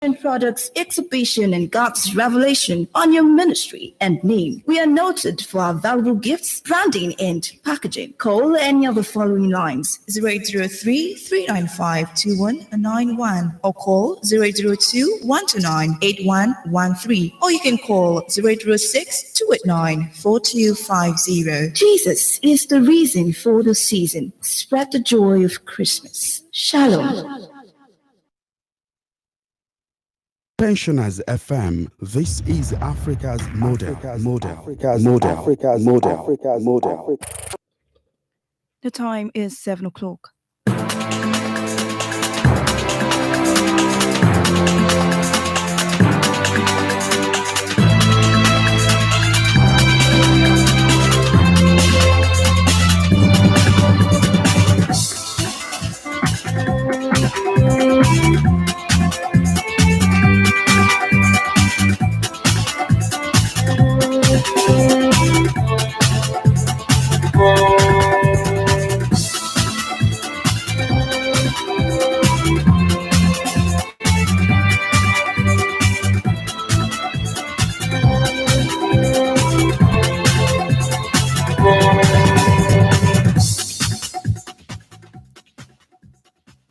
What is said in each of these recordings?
and products exhibition and God's revelation on your ministry and name. We are noted for our valuable gifts, branding, and packaging. Call any of the following lines: 0803-395-2191 or call 002-129-8113, or you can call 0806-289-4250. Jesus is the reason for the season. Spread the joy of Christmas. Shalom. Pensioners FM. This is Africa's model. The time is 7 o'clock.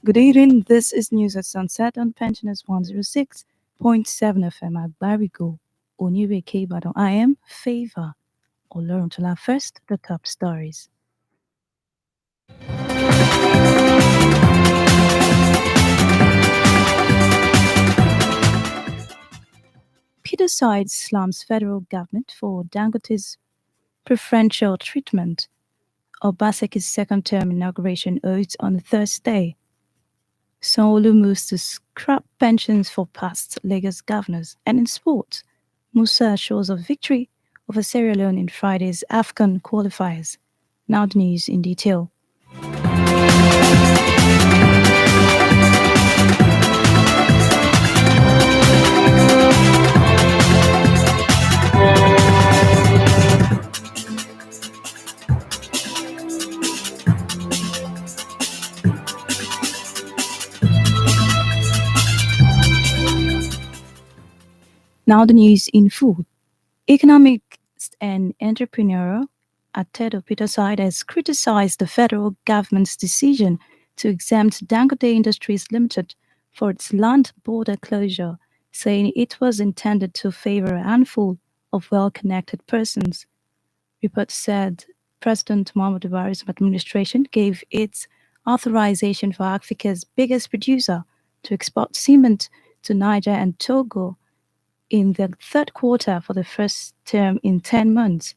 Good evening, this is News at Sunset on Pensioners 106.7 FM at Barigo, Onireke Ibadan. I am Favor Oloruntola. First, the top stories. Peter Side slams federal government for Dangote's preferential treatment. Obaseki's second term inauguration oath on Thursday. Sanwo-Olu moves to scrap pensions for past Lagos governors. And in sport, Musa shows a victory over Sierra Leone in Friday's AFCON qualifiers. Now the news in detail. Now the news in full. Economics and entrepreneur Atedo Peterside has criticized the federal government's decision to exempt Dangote Industries Limited for its land border closure, saying it was intended to favor a handful of well-connected persons. Reports said President Muhammadu Buhari's administration gave its authorization for Africa's biggest producer to export cement to Niger and Togo in the third quarter for the first term in 10 months.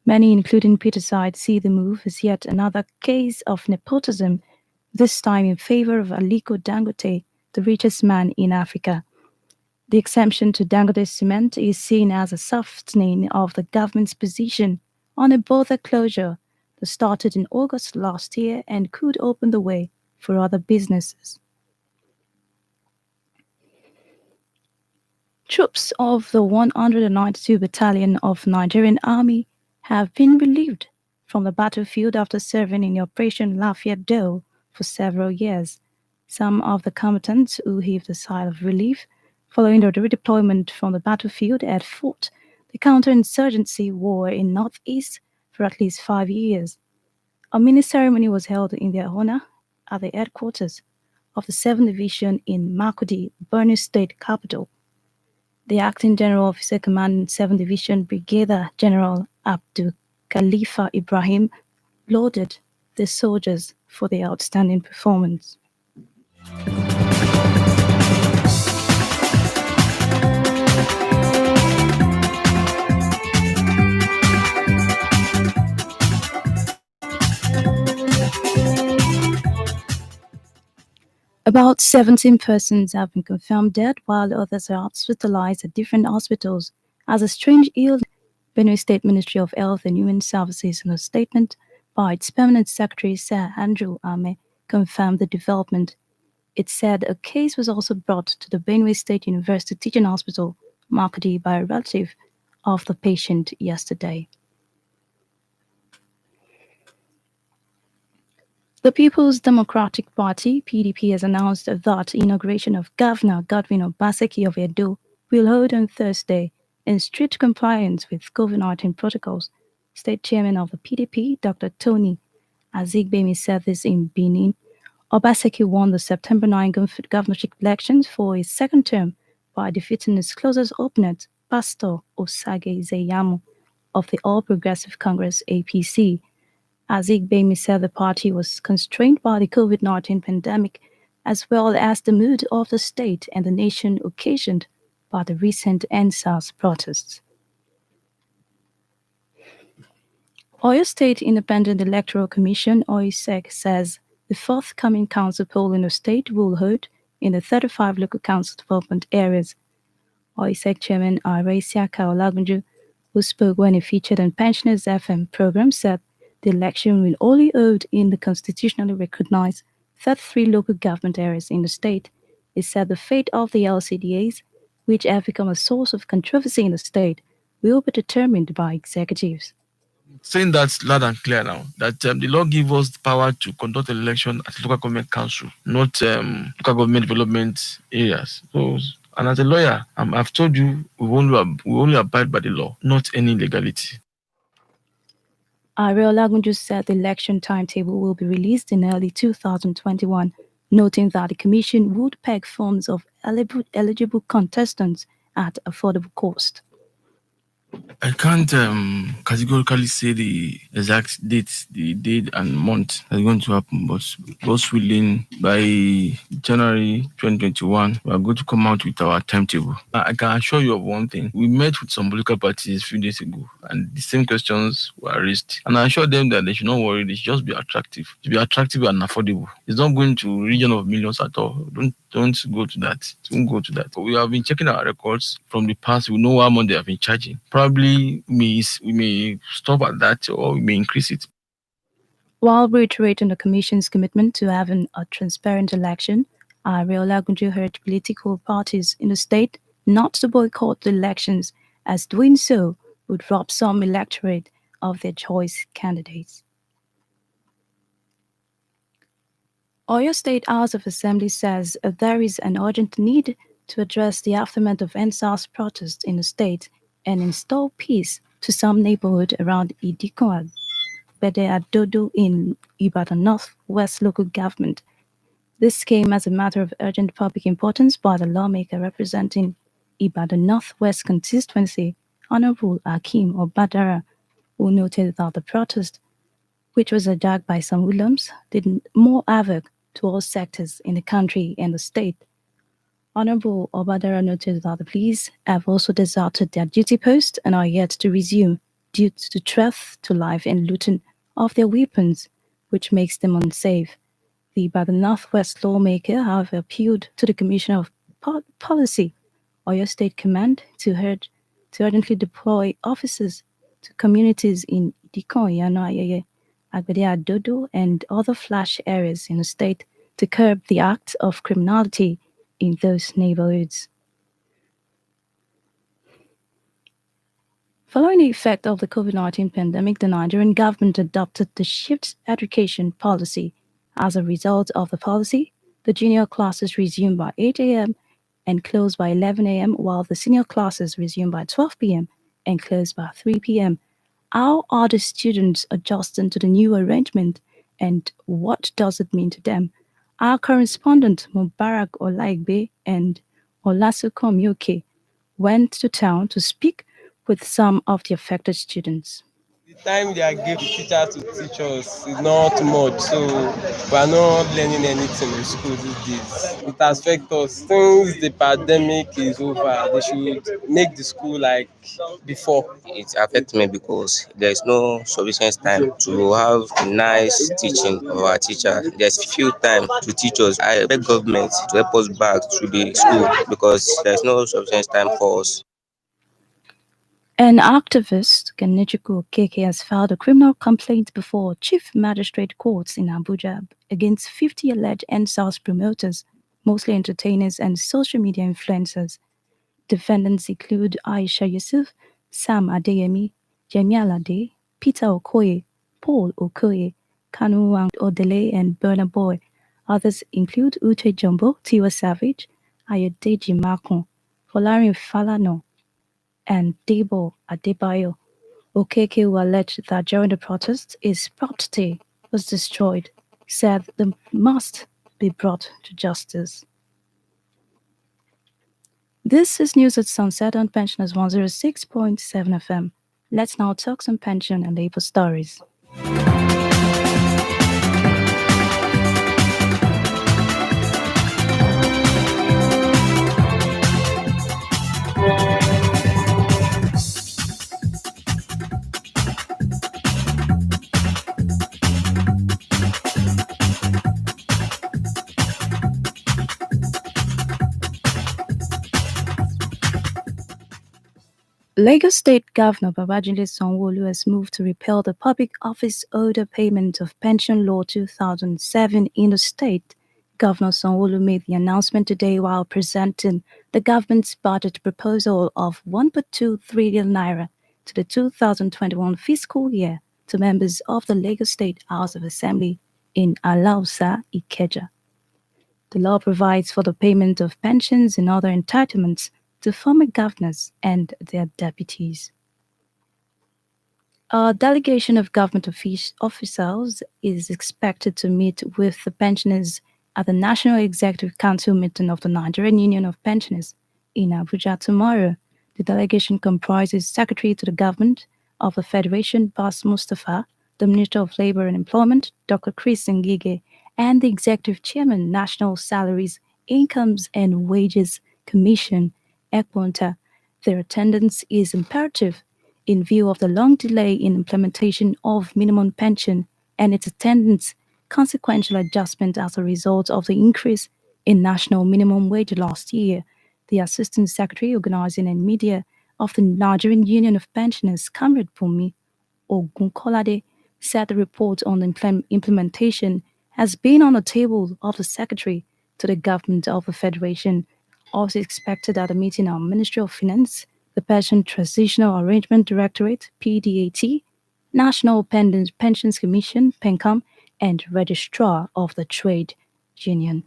Many, including Peterside, see the move as yet another case of nepotism, this time in favor of Aliko Dangote, the richest man in Africa. The exemption to Dangote Cement is seen as a softening of the government's position on a border closure that started in August last year and could open the way for other businesses. Troops of the 192 Battalion of Nigerian Army have been relieved from the battlefield after serving in Operation Lafayette Dole for several years. Some of the combatants who heaved a sigh of relief following the redeployment from the battlefield had fought the counterinsurgency war in Northeast for at least 5 years. A mini ceremony was held in their honor at the headquarters of the 7th Division in Makurdi, Borno State capital. The acting general officer commanding 7th Division, Brigadier General Abdul Khalifa Ibrahim, lauded the soldiers for their outstanding performance. About 17 persons have been confirmed dead, while others are hospitalized at different hospitals as a strange illness. Benue State Ministry of Health and Human Services, in a statement by its Permanent Secretary, Sir Andrew Ame, confirmed the development. It said a case was also brought to the Benue State University Teaching Hospital, Makurdi, by a relative of the patient yesterday. The People's Democratic Party (PDP) has announced that inauguration of Governor Godwin Obaseki of Edo will hold on Thursday in strict compliance with COVID-19 protocols. State Chairman of the PDP, Dr. Tony Azigbemi, said this in Benin. Obaseki won the September 9 governorship elections for his second term by defeating his closest opponent, Pastor Osage Zeyamu of the All Progressive Congress (APC). Azigbemi said the party was constrained by the COVID-19 pandemic as well as the mood of the state and the nation occasioned by the recent EndSARS protests. Oyo State Independent Electoral Commission (OISEC) says the forthcoming council poll in the state will hold in the 35 local council development areas. OISEC Chairman Iroyin Olagunju, who spoke when he featured on Pensioners FM program, said the election will only hold in the constitutionally recognized 33 local government areas in the state. He said the fate of the LCDAs, which have become a source of controversy in the state, will be determined by executives. Saying that loud and clear now, that the law gives us the power to conduct an election at local government council, not local government development areas. So, and as a lawyer, I've told you we only abide by the law, not any illegality. Ario Lagunju said the election timetable will be released in early 2021, noting that the Commission would peg forms of eligible contestants at affordable cost. I can't categorically say the exact date and month that's going to happen, but God's willing, by January 2021, we are going to come out with our timetable. I can assure you of one thing. We met with some political parties a few days ago, and the same questions were raised. And I assured them that they should not worry, they should just be attractive. To be attractive and affordable. It's not going to region of millions at all. Don't go to that. Don't go to that. We have been checking our records from the past. We know how much they have been charging. Probably we may stop at that or we may increase it. While reiterating the Commission's commitment to having a transparent election, Ario Lagunju urged political parties in the state not to boycott the elections, as doing so would rob some electorate of their choice candidates. Oyo State House of Assembly says there is an urgent need to address the aftermath of EndSARS protests in the state and install peace to some neighborhood around Idikon Adodo in Ibadan North West local government. This came as a matter of urgent public importance by the lawmaker representing Ibadan North West constituency, Honorable Akeem Obadara, who noted that the protest, which was hijacked by some hoodlums, did more havoc to all sectors in the country and the state. Honorable Obadara noted that the police have also deserted their duty post and are yet to resume due to threat to life and looting of their weapons, which makes them unsafe. The Ibadan Northwest lawmaker, however, appealed to the Commissioner of Policy, Oyo State Command, to urgently deploy officers to communities in Idikon, Yanoayeye, Agbede Adodo, and other flash areas in the state to curb the act of criminality in those neighborhoods. Following the effect of the COVID-19 pandemic, the Nigerian government adopted the shift education policy. As a result of the policy, the junior classes resumed by 8 a.m. and closed by 11 a.m., while the senior classes resumed by 12 p.m. and closed by 3 p.m. How are the students adjusting to the new arrangement, and what does it mean to them? Our correspondent Mubarak Olaigbe and Olasukom Yoke went to town to speak with some of the affected students. The time they are giving the teachers to teach us is not much, so we are not learning anything in school these days. It has affected us. Since the pandemic is over, they should make the school like before. It affects me because there is no sufficient time to have a nice teaching of our teacher. There's few time to teach us. I beg government to help us back to the school because there's no sufficient time for us. An activist, Kenichukwu Okeke, has filed a criminal complaint before Chief Magistrate Courts in Abuja against 50 alleged EndSARS promoters, mostly entertainers and social media influencers. Defendants include Aisha Yusuf, Sam Adeyemi, Jemi Alade, Peter Okoye, Paul Okoye, Kanu Odele, and Burna Boy. Others include Uche Jumbo, Tiwa Savage, Ayodeji Makun, Folarin Falana, and Debo Adebayo. Okeke, who alleged that during the protests his property was destroyed, said they must be brought to justice. This is News at Sunset on Pensioners 106.7 FM. Let's now talk some pension and labor stories. Lagos State Governor Babajide Sanwo-Olu has moved to repeal the Public Office Order Payment of Pension Law 2007 in the state. Governor Sanwo-Olu made the announcement today while presenting the government's budget proposal of 1.2 trillion naira to the 2021 fiscal year to members of the Lagos State House of Assembly in Alausa, Ikeja. The law provides for the payment of pensions and other entitlements to former governors and their deputies. A delegation of government officials is expected to meet with the pensioners at the National Executive Council meeting of the Nigerian Union of Pensioners in Abuja tomorrow. The delegation comprises Secretary to the Government of the Federation, Bas Mustafa, the Minister of Labour and Employment, Dr. Chris Ngige, and the Executive Chairman, National Salaries, Incomes and Wages Commission, Ekwonta. Their attendance is imperative in view of the long delay in implementation of minimum pension and its attendant consequential adjustment as a result of the increase in national minimum wage last year. The Assistant Secretary Organizing and Media of the Nigerian Union of Pensioners, Comrade Bumi Ogunkolade, said the report on the implementation has been on the table of the Secretary to the Government of the Federation. Also expected at a meeting of Ministry of Finance, the Pension Transitional Arrangement Directorate, PDAT, National Pensions Commission, PENCOM, and Registrar of the Trade Union.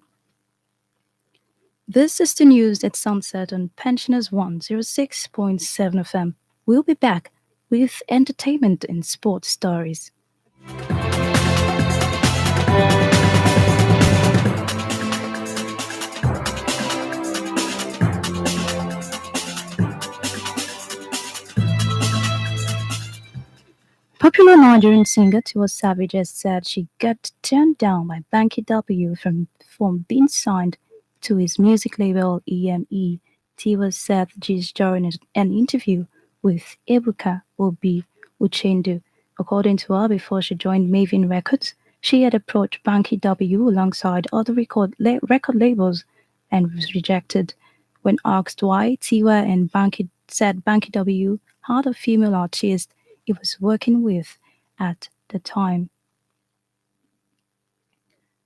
This is the news at sunset on Pensioners 106.7 FM. We'll be back with entertainment and sports stories. Popular Nigerian singer Tiwa Savage has said she got turned down by Banky W from being signed to his music label EME. Tiwa said this during an interview with Ebuka Obi Uchendu. According to her, before she joined Maven Records, she had approached Banky W alongside other record labels and was rejected. When asked why, Tiwa and Banky said Banky W had a female artist he was working with at the time.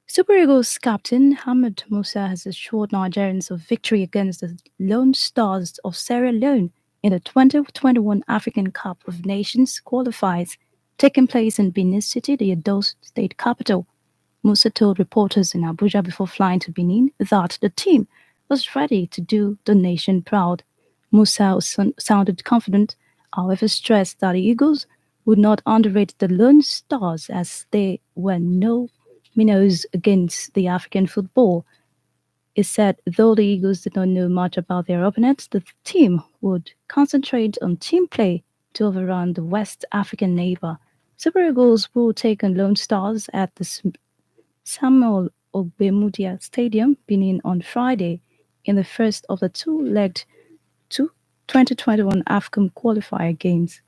Super Eagles captain Hamid Musa has assured Nigerians of victory against the Lone Stars of Sierra Leone in the 2021 African Cup of Nations qualifiers taking place in Benin City, the Edo state capital. Musa told reporters in Abuja before flying to Benin that the team was ready to do the nation proud. Musa sounded confident, however stressed that the Eagles would not underrate the Lone Stars as they were no minnows against the African football. He said though the Eagles did not know much about their opponents, the team would concentrate on team play to overrun the West African neighbor. Super Eagles will take on Lone Stars at the Samuel Ogbemudia Stadium, Benin, on Friday in the first of the two-legged 2021 AFCON qualifier games.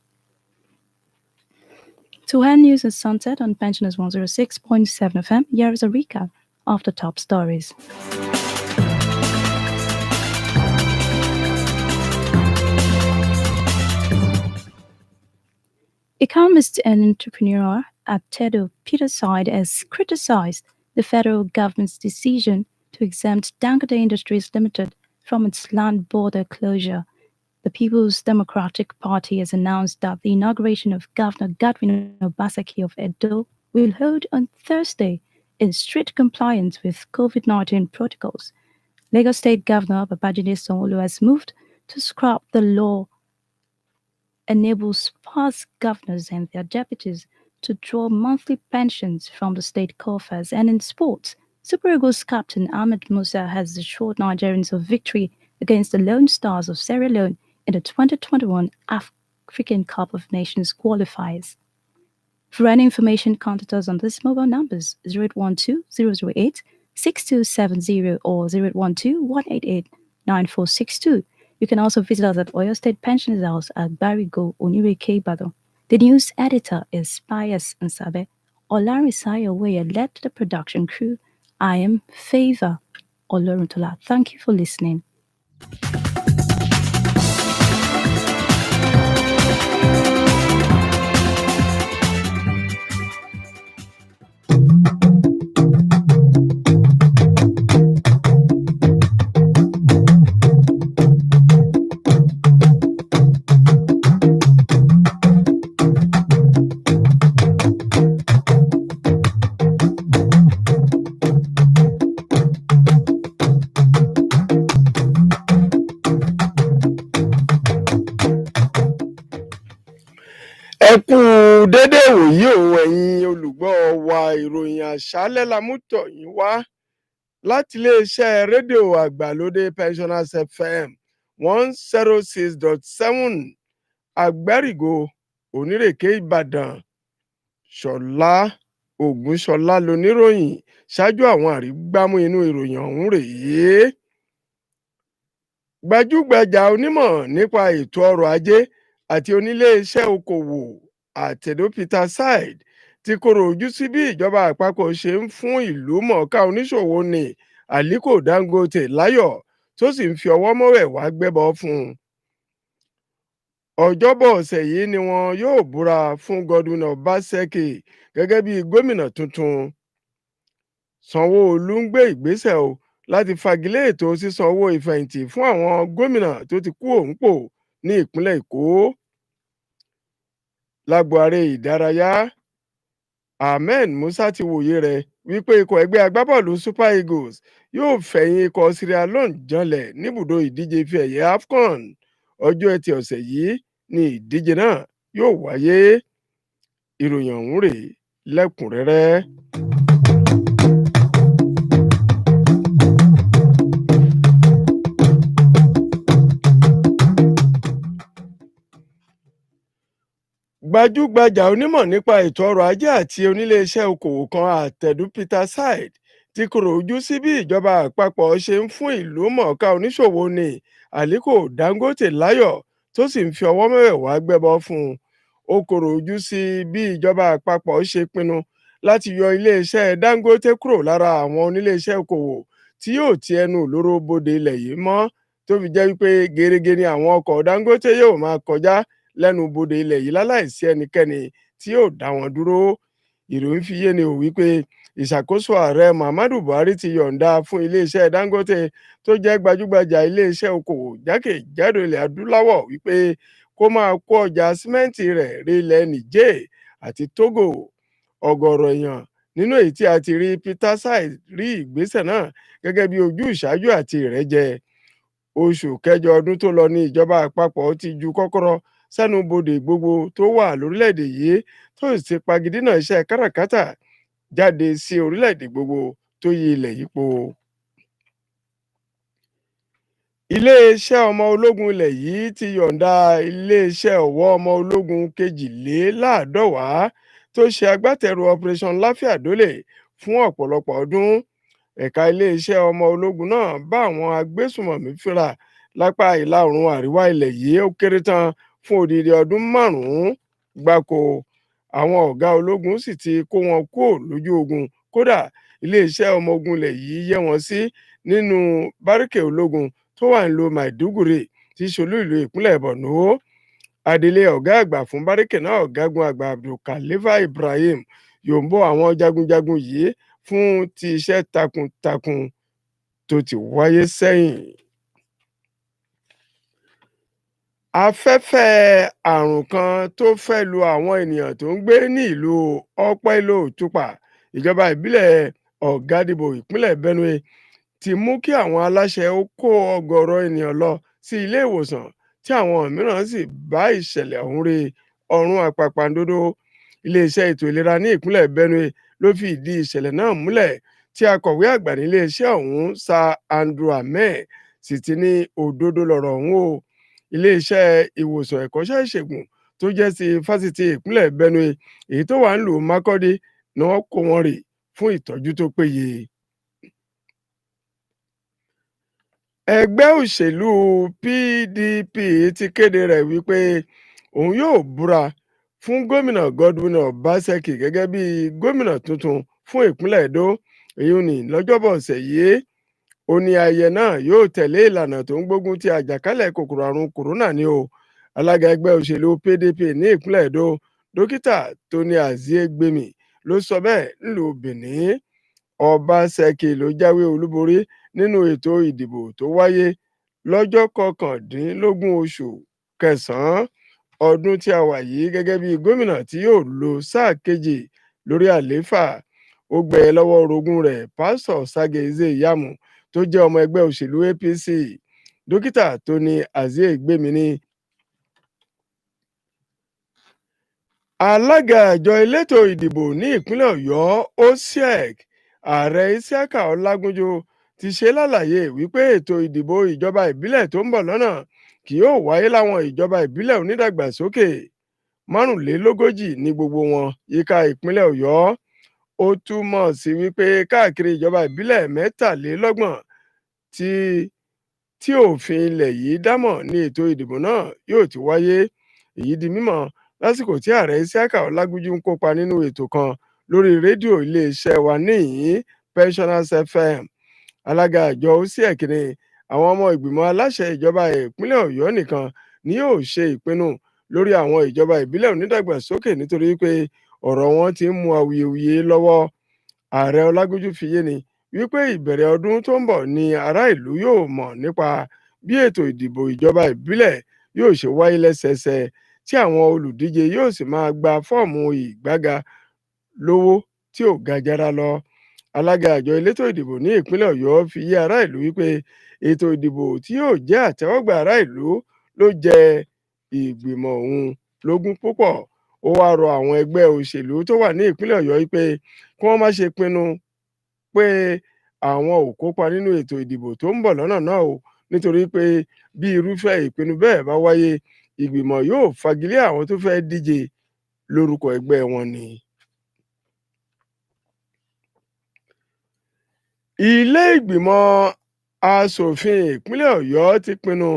To end news at sunset on Pensioners 106.7 FM, here is a recap of the top stories. Economist and entrepreneur Abtedo Peterside has criticized the federal government's decision to exempt Dangote Industries Limited from its land border closure. The People's Democratic Party has announced that the inauguration of Governor Godwin Obaseki of Edo will will hold on Thursday in strict compliance with COVID-19 protocols. Lagos State Governor Babajide Sanwo-Olu has moved to scrap the law enables past governors and their deputies to draw monthly pensions from the state coffers. And in sports, Super Eagles captain Ahmed Musa has assured Nigerians of victory against the Lone Stars of Sierra Leone in the 2021 African Cup of Nations qualifiers. For any information, contact us on these mobile numbers 0812-008-6270 or 0812-188-9462. You can also visit us at Oyo State Pensioners House at Barigo, Onireke, Ibadan. The news editor is Pius Nsabe. Olarisaya Weye led the production crew. I am Favor Oloruntola. Thank you for listening. ẹ kú dédé ìwòyí o ẹ̀yin olùgbọ́ wa ìròyìn àṣálẹ́ la mú tọ̀ yín wá láti iléeṣẹ́ rédíò àgbàlódé Pensioners FM 106.7 àgbárígò onírèké Ìbàdàn. Ṣọlá Ògúnṣọlá loníròyìn. Ṣáájú àwọn àrígbámú inú ìròyìn ọ̀hún rèé. Gbajúgbajà onímọ̀ nípa ètò ọrọ̀ ajé àti oníléeṣẹ́ okòwò Àtẹ̀dó Peter Said ti kọ̀rọ̀ ojú sí bí ìjọba àpapọ̀ ṣe ń fún ìlú mọ̀ọ́ká oníṣòwò ní Aliko Dangote láyọ̀ tó sì ń fi ọwọ́ mọ́wẹ̀wá gbẹ́bọ fún un. Ọjọ́bọ̀ ọ̀sẹ̀ yìí ni wọn yóò búra fún Godwin Obaseki gẹ́gẹ́ bí gómìnà tuntun. Sanwó-Olú ń gbé ìgbésẹ̀ o láti fagilé ètò sísan owó ìfẹ̀yìntì fún àwọn gómìnà tó ti kú òǹpò ní ìpínlẹ̀ Èkó. Lágbo aré ìdárayá, Ahmed Musa ti wòye rẹ̀ wípé ikọ̀ ẹgbẹ́ agbábọ́ọ̀lù Super Eagles yóò fẹ̀yìn ikọ̀ Sierra Leone janlẹ̀ níbùdó ìdíje ife ẹ̀yẹ AFCON. Ọjọ́ Ẹtì ọ̀sẹ̀ yìí ni ìdíje náà yóò wáyé. Ìròyìn ọ̀hún rèé lẹ́kùnrẹ́rẹ́. Gbajúgbajà onímọ̀ nípa ètò ọrọ̀ ajé àti oníléeṣẹ́ okòwò kan Àtẹ̀dó Peter Said ti kọ̀rọ̀ ojú sí bí ìjọba àpapọ̀ ṣe ń fún ìlú mọ̀ọ́ká oníṣòwò ní Aliko Dangote láyọ̀ tó sì ń fi ọwọ́ mẹ́wẹ̀ẹ̀wá gbẹ́bọ fún un. Ó kọ̀rọ̀ ojú sí bí ìjọba àpapọ̀ ṣe pinnu láti yọ iléeṣẹ́ Dangote kúrò lára àwọn oníléeṣẹ́ okòwò tí yóò ti ẹnu ìloro bodè ilẹ̀ yìí mọ́, tó fi jẹ́ wípé gerege ni àwọn ọkọ̀ Dangote yóò máa kọjá lẹ́nu bodè ilẹ̀ yìí láláìsí ẹnikẹ́ni tí yóò dá wọn dúró. Ìròyìn fi yé ni ò wípé ìṣàkóso ààrẹ Muhammadu Buhari ti yọ̀ǹda fún iléeṣẹ́ Dangote tó jẹ́ gbajúgbajà iléeṣẹ́ okòwò jákèjádò ilẹ̀ adúláwọ̀ wípé kó máa kó ọjà símẹ́ǹtì rẹ̀ rí ilẹ̀ Niger àti Togo. Ọ̀gọ̀rọ̀ èèyàn nínú èyí tí a ti rí Peter Said rí ìgbésẹ̀ náà gẹ́gẹ́ bí ojú ìṣáájú àti ìrẹ́jẹ. Oṣù kẹjọ ọdún tó lọ ní ìjọba àpapọ̀ ti ju kọ́kọ́rọ́ sẹ́nu bodè gbogbo tó wà lórílẹ̀‐èdè yìí tó sì ti pagidínà iṣẹ́ káràkátà jáde sí orílẹ̀‐èdè gbogbo tó yí ilẹ̀ yípo. Iléeṣẹ́ ọmọ ológun ilẹ̀ yìí ti yọ̀ǹda iléeṣẹ́ ọ̀wọ́ ọmọ ológun 22 tó ṣe agbátẹrù Operation Láfíàdólè fún ọ̀pọ̀lọpọ̀ ọdún. Ẹ̀ka iléeṣẹ́ ọmọ ológun náà bá àwọn agbésùmọ̀mí fínra lápá ìlà oòrùn àríwá ilẹ̀ yìí ó kéré tán fún odidi ọdún 5 gbáko. Àwọn ọ̀gá ológun sì ti kó wọn kúrò lójú ogun. Kódà iléeṣẹ́ ọmọ ogun ilẹ̀ yìí yẹ́ wọn sí nínú báríkè ológun tó wà nílùú Maiduguri tí í ṣolú ìlú ìpínlẹ̀ Borno. Adelé ọ̀gá àgbà fún báríkè náà ọ̀gágun àgbà Abdulkhalifa Ibrahim yòǹbó àwọn jagunjagun yìí fún ti iṣẹ́ takuntakun tó ti wáyé sẹ́yìn. afẹ́fẹ́ àrùn kan tó fẹ́ lu àwọn ènìyàn tó ń gbé ní ìlú ọpẹ́lọ́ọ̀túpà ìjọba ìbílẹ̀ ọ̀gádìbò ìpínlẹ̀ benue ti mú kí àwọn aláṣẹ ó kó ọ̀gọ̀rọ̀ ènìyàn lọ sí ilé ìwòsàn tí àwọn mìíràn sì bá ìṣẹ̀lẹ̀ ọ̀hún re ọ̀run àpàpàǹdodo. Iléeṣẹ́ ètò ìlera ní ìpínlẹ̀ benue ló fi ìdí ìṣẹ̀lẹ̀ náà múlẹ̀ tí akọ̀wé àgbà níléeṣẹ́ ọ̀hún Sir Andrew Ahmed sì ti ní òdodo lọ̀rọ̀ ọ̀hún o. Iléeṣẹ́ ìwòsàn ẹ̀kọ́ṣẹ́ ìṣègùn tó jẹ́ ti fásitì ìpínlẹ̀ benue èyí tó wà ń lù Makurdi ni wọ́n kó wọn rè fún ìtọ́jú tó péye. Ẹgbẹ́ òṣèlú PDP ti kéde rẹ̀ wípé òun yóò búra fún gómìnà Godwin Obaseki gẹ́gẹ́ bí gómìnà tuntun fún ìpínlẹ̀ Edo èyí ní lọ́jọ́bọ̀ ọ̀sẹ̀ yìí. Ó ní ayẹyẹ náà yóò tẹ̀lé ìlànà tó ń gbógun ti àjàkálẹ̀ kòkòrò àrùn kòrónà ni o. Alága ẹgbẹ́ òṣèlú PDP ní ìpínlẹ̀ Edo dókítà Tony Aziegbemi ló sọ bẹ́ẹ̀ nílùú Benin. Obaseki ló jáwé olúborí nínú ètò ìdìbò tó wáyé lọ́jọ́ 19 oṣù kẹsàn-án ọdún tí a wà yìí gẹ́gẹ́ bí gómìnà tí yóò lo sáà kejì lórí àlééfà. Ó gbẹ lọ́wọ́ orogún rẹ̀ pásítọ̀ Sageze Yamu tó jẹ́ ọmọ ẹgbẹ́ òṣèlú APC. Dókítà Tony Aziegbemi ní alága àjọ elétò ìdìbò ní ìpínlẹ̀ Ọ̀yọ́ OSEC ààrẹ Isiaka Ọlágúnjú ti ṣe lálàyé wípé ètò ìdìbò ìjọba ìbílẹ̀ tó ń bọ̀ lọ́nà kì yóò wáyé láwọn ìjọba ìbílẹ̀ onídàgbàsókè 45 ní gbogbo wọn yíká ìpínlẹ̀ Ọ̀yọ́. Ó túmọ̀ sí wípé káàkiri ìjọba ìbílẹ̀ 23 tí òfin ilẹ̀ yìí dámọ̀ ní ètò ìdìbò náà yóò ti wáyé. Èyí di mímọ̀ lásìkò tí ààrẹ Isiaka Ọlágúnjú ń kópa nínú ètò kan lórí rédíò iléeṣẹ́ wa níhìn Pensioners FM. Alága àjọ OSEC ní àwọn ọmọ ìgbìmọ̀ aláṣẹ ìjọba ìpínlẹ̀ Ọ̀yọ́ nìkan ni yóò ṣe ìpinnu lórí àwọn ìjọba ìbílẹ̀ onídàgbàsókè nítorí pé ọ̀rọ̀ wọn ti ń mú awuyewuye lọ́wọ́. Ààrẹ Ọlágúnjú fi yé ni wípé ìbẹ̀rẹ̀ ọdún tó ń bọ̀ ni ará ìlú yóò mọ̀ nípa bí ètò ìdìbò ìjọba ìbílẹ̀ yóò ṣe wáyé lẹ́sẹẹsẹ tí àwọn olùdíje yóò sì máa gba fọ́ọ̀mù ìgbága lówó tí ò ga jara lọ. Alága àjọ elétò ìdìbò ní ìpínlẹ̀ Ọ̀yọ́ fi yé ará ìlú wípé ètò ìdìbò tí yóò jẹ́ àtẹ́wọ́gbà ará ìlú ló jẹ ìgbìmọ̀ òun lógún púpọ̀. Ó wáá rọ àwọn ẹgbẹ́ òṣèlú tó wà ní ìpínlẹ̀ Ọ̀yọ́ wípé kí wọ́n má ṣe pinnu pé àwọn ò kópa nínú ètò ìdìbò tó ń bọ̀ lọ́nà náà o nítorí pé bí irúfẹ́ ìpinnu bẹ́ẹ̀ bá wáyé ìgbìmọ̀ yóò fagilé àwọn tó fẹ́ díje lórúkọ ẹgbẹ́ wọn ni. Ilé ìgbìmọ̀ asòfin ìpínlẹ̀ Ọ̀yọ́ ti pinnu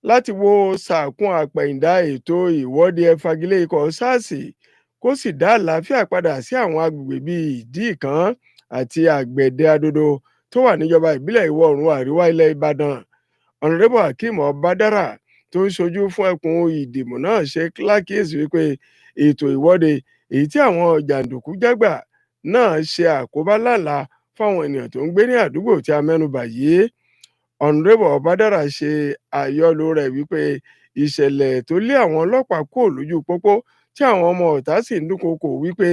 láti wo sàkún àpẹ̀yìndà ètò ìwọ́de ẹfagilé ikọ̀ SARS kó sì dá àlàáfíà padà sí àwọn agbègbè bíi Ìdí-ìkàn àti Àgbẹ̀dẹ-Adodo tó wà níjọba ìbílẹ̀ ìwọ̀ oòrùn àríwá ilẹ̀ Ìbàdàn. Honorable Hakeem Ọbádára tó ń ṣojú fún ẹkùn ìdìbò náà ṣe lákìyèsí wípé ètò ìwọ́de èyí tí àwọn jàǹdùkú jágbà náà ṣe àkóbá ńláńlá fáwọn ènìyàn tó ń gbé ní àdúgbò tí a mẹ́nubà yìí. Honorable Ọbádára ṣe àyọlò rẹ̀ wípé ìṣẹ̀lẹ̀ tó lé àwọn ọlọ́pàá kúrò lójú pópó tí àwọn ọmọ ọ̀tá sì ń dúnkookò wípé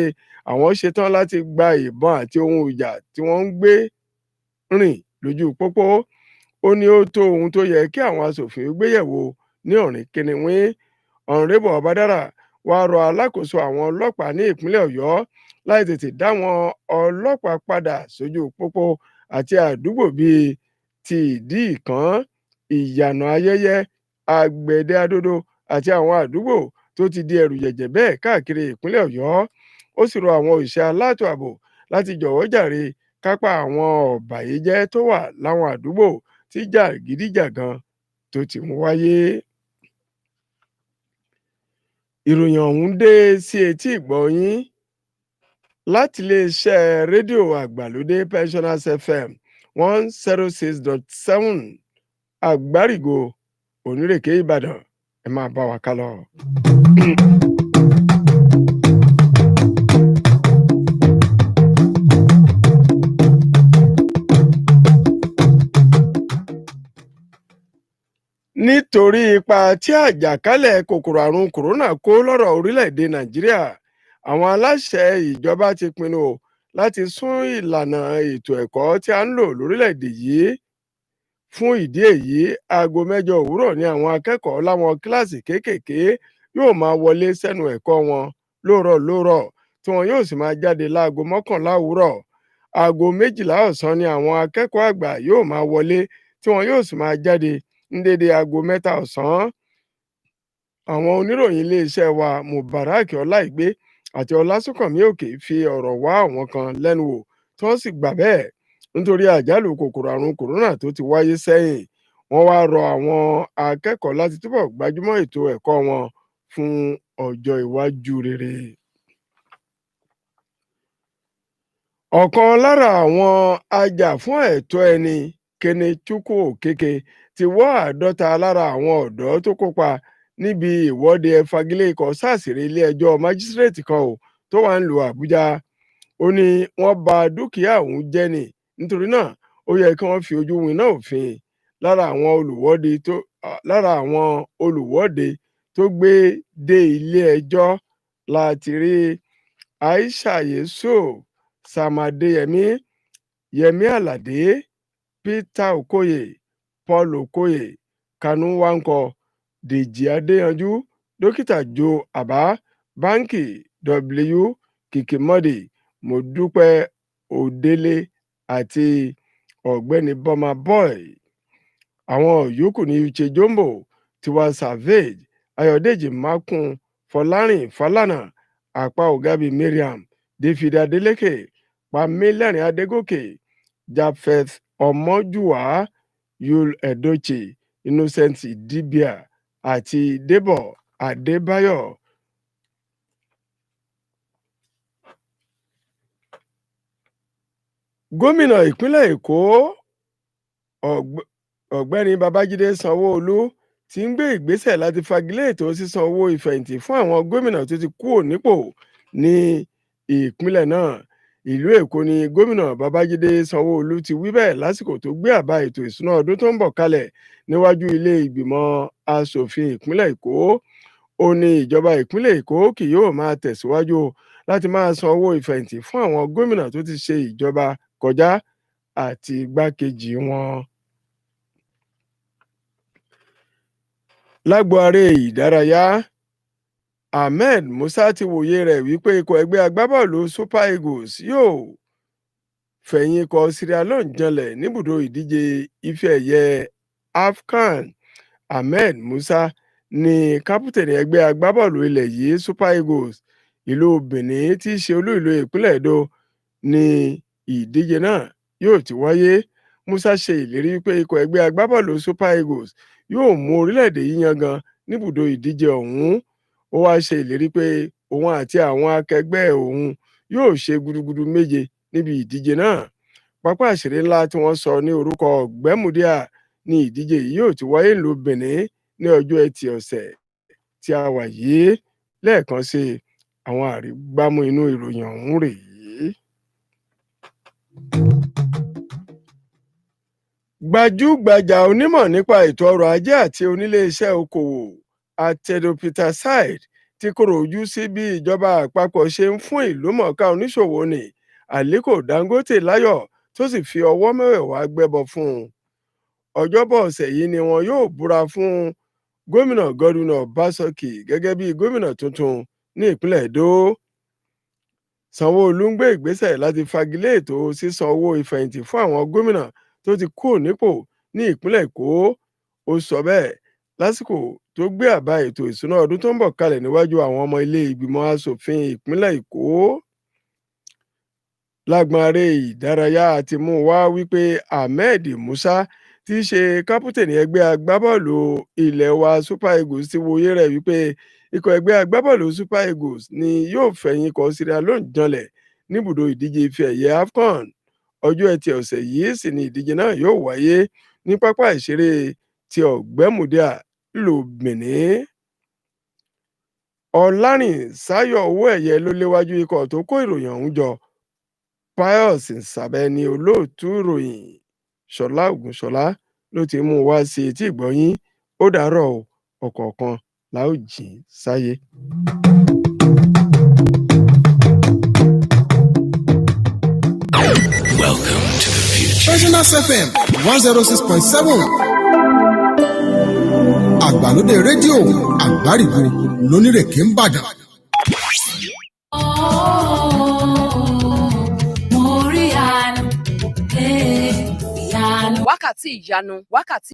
àwọn ṣetán láti gba ìbọn àti ohun ìjà tí wọ́n ń gbé rìn lójú pópó. Ó ní ó tó ohun tó yẹ kí àwọn aṣòfin gbéyẹ̀wò ní ọ̀rìn kìnìún. Honorable Ọbádára wá rọ alákòóso àwọn ọlọ́pàá ní ìpínlẹ̀ Ọ̀yọ́ láì tètè dá àwọn ọlọ́pàá padà sójú pópó àti àdúgbò bíi ti Ìdí-ìkàn, Ìyànà Ayẹyẹ, Àgbẹ̀dẹ-Adodo àti àwọn àdúgbò tó ti di ẹ̀rù jẹ̀jẹ̀ bẹ́ẹ̀ káàkiri ìpínlẹ̀ Ọ̀yọ́. Ó sì rọ àwọn òṣìṣẹ́ aláàtò ààbò láti jọ̀wọ́ jàre kápá àwọn ọ̀bàyéjẹ́ tó wà láwọn àdúgbò tí jàgídíjàgan tó ti ń wáyé. Ìròyìn ọ̀hún dé sí etí ìgbọ́ yín láti iléeṣẹ́ rédíò àgbàlódé Pensioners FM 106.7 Àgbárígo Onírèké Ìbàdàn. Ẹ máa bá wa kálọ. nítorí ipa tí àjàkálẹ̀ kòkòrò àrùn kòrónà kó lọ́rọ̀ orílẹ̀-èdè nàìjíríà àwọn aláṣẹ ìjọba ti pinnu láti sún ìlànà ètò ẹ̀kọ́ tí a ń lò lórílẹ̀-èdè yìí. Fún ìdí èyí aago 8 òwúrọ̀ ni àwọn akẹ́kọ̀ọ́ láwọn kíláàsì kéékèèké yóò máa wọlé sẹ́nu ẹ̀kọ́ wọn lóòrọ̀ tí wọn yóò sì máa jáde láago 11 òwúrọ̀. Aago 12 ọ̀sán ni àwọn akẹ́kọ̀ọ́ àgbà yóò máa wọlé tí wọn yóò sì máa jáde ní dédé aago 3 ọ̀sán. Àwọn oníròyìn iléeṣẹ́ wa Mubarak Ọláìgbé àti Ọlásùnkànmí Òkè fi ọ̀rọ̀ wá àwọn kan lẹ́nu wò tí wọ́n sì gbà bẹ́ẹ̀ nítorí àjálù kòkòrò àrùn kòrónà tó ti wáyé sẹ́yìn. Wọ́n wá rọ àwọn akẹ́kọ̀ọ́ láti túbọ̀ gbájúmọ́ ètò ẹ̀kọ́ wọn fún ọjọ́ iwájú rere. Ọ̀kan lára àwọn ajàfún ẹ̀tọ́ ẹni Kenechukwu Okeke ti wọ́ 50 lára àwọn ọ̀dọ́ tó kópa níbi ìwọ́de fagilé ikọ̀ SARS ré ilé-ẹjọ́ májísírèètì kan tó wà nílùú Àbújá. Ó ní wọ́n ba dúkìá òun jẹ́ ni nítorí náà ó yẹ kí wọ́n fi ojú winá òfin. Lára àwọn olùwọ́de tó gbé dé ilé-ẹjọ́ láti rí Aisha Yusuf, Sam Adeyemi, Yemi Alade, Peter Okoye, Paul Okoye, Kanu Nwankwo, Dèjì Adéyanjú, Dókítà Joe Abba, Bánkì W. Kìkìmọ́dì, Mọ́dúpẹ́ Òdélé àti ọ̀gbẹ́ni Bọ́mà Boy. Àwọn yòókù ní Uche Jombo, Tiwa Savage, Ayọ̀dèjì Mákùn, Fọlárìn Fálànà, Àpá Ògábí Mariam, David Adeleke, Pamílẹ́rìn Adégòkè, Japheth Ọmọjúwà, Yul Edochie, Innocent Idibia àti Débọ̀ Adébáyọ̀. Gómìnà ìpínlẹ̀ Èkó ọ̀gbẹ́ni Babájídé Sanwó-Olú ti ń gbé ìgbésẹ̀ láti fagilé ètò sísan owó ìfẹ̀yìntì fún àwọn gómìnà tó ti kúrò nípò ní ìpínlẹ̀ náà. Ìlú Èkó ni gómìnà Babájídé Sanwó-Olú ti wí bẹ́ẹ̀ lásìkò tó gbé àbá ètò ìsúná ọdún tó ń bọ̀ kalẹ̀ níwájú ilé ìgbìmọ̀ asòfin ìpínlẹ̀ Èkó. Ó ní ìjọba ìpínlẹ̀ Èkó kì yóò máa tẹ̀síwájú láti máa san owó ìfẹ̀yìntì fún àwọn gómìnà tó ti ṣe ìjọba kọjá àti igbákejì wọn. Lágbo aré ìdárayá, Ahmed Musa ti wòye rẹ̀ wípé ikọ̀ ẹgbẹ́ agbábọ́ọ̀lù Super Eagles yóò fẹ̀yìn ikọ̀ Sierra Leone janlẹ̀ níbùdó ìdíje ife ẹ̀yẹ AFCON. Ahmed Musa ni kápútẹ̀nì ẹgbẹ́ agbábọ́ọ̀lù ilẹ̀ yìí Super Eagles. Ìlú Benin tí í ṣe olú ìlú ìpínlẹ̀ Edo ni ìdíje náà yóò ti wáyé. Musa ṣe ìlérí pé ikọ̀ ẹgbẹ́ agbábọ́ọ̀lù Super Eagles yóò mú orílẹ̀-èdè yìí yangàn níbùdó ìdíje ọ̀hún. Ó wáá ṣe ìlérí pé òun àti àwọn akẹgbẹ́ òun yóò ṣe gudugudu méje níbi ìdíje náà. Pápá ìṣeré ńlá tí wọ́n sọ ní orúkọ Gbẹ́mùdíà ní ìdíje yìí yóò ti wáyé nílùú Benin ní ọjọ́ Ẹtì ọ̀sẹ̀ tí a wà yìí. Lẹ́ẹ̀kan sí àwọn àrígbámú inú ìròyìn ọ̀hún rèé. Gbajúgbajà onímọ̀ nípa ètò ọrọ̀ ajé àti oníléeṣẹ́ okòwò Atedo Peter Side ti kọ̀rọ̀ ojú sí bí ìjọba àpapọ̀ ṣe ń fún ìlúmọ̀ọ́ká oníṣòwò ní Aliko Dangote láyọ̀ tó sì fi ọwọ́ mẹ́wẹ̀ẹ̀wá gbẹ́bọ fún un. Ọjọ́bọ̀ ọ̀sẹ̀ yìí ni wọn yóò búra fún gómìnà Godwin Obaseki gẹ́gẹ́ bí gómìnà tuntun ní ìpínlẹ̀ Edo. Sanwó-Olú ń gbé ìgbésẹ̀ láti fagilé ètò sísan owó ìfẹ̀yìntì fún àwọn gómìnà tó ti kúrò nípò ní ìpínlẹ̀ Èkó. Ó sọ bẹ́ẹ̀ lásìkò tó gbé àbá ètò ìsúná ọdún tó ń bọ̀ kalẹ̀ níwájú àwọn ọmọ ilé ìgbìmọ̀ asòfin ìpínlẹ̀ Èkó. Lágbọn aré ìdárayá àti mú wá wípé Ahmed Musa tí í ṣe kápútẹ̀nì ẹgbẹ́ agbábọ́ọ̀lù ilẹ̀ wa Super Eagles ti wòye rẹ̀ wípé ikọ̀ ẹgbẹ́ agbábọ́ọ̀lù Super Eagles ni yóò fẹ̀yìn ikọ̀ Sierra Leone janlẹ̀ níbùdó ìdíje ife ẹ̀yẹ AFCON. Ọjọ́ Ẹtì ọ̀sẹ̀ yìí sì ni ìdíje náà yóò wáyé ní pápá ìṣeré ti Ọ̀gbẹ́mùdíà ìlú Benin. Ọlárìnsáyọ̀ Owóẹ̀yẹ ló léwájú ikọ̀ tó kó ìròyìn ọ̀hún jọ. Pius Nsàbẹ́ ni olóòtú ìròyìn. Ṣọlá Ògúnṣọlá ló ti mú wá sí etí ìgbọ́yín. ó dàárọ̀ o, ọ̀kọ̀ọ̀kan la ó jí sáyé. Welcome to the future. Pensioners FM 106.7. Àgbàlódé rédíò àgbáriwo lónírèké ń bàdàn. Wákàtí ìyanu, wákàtí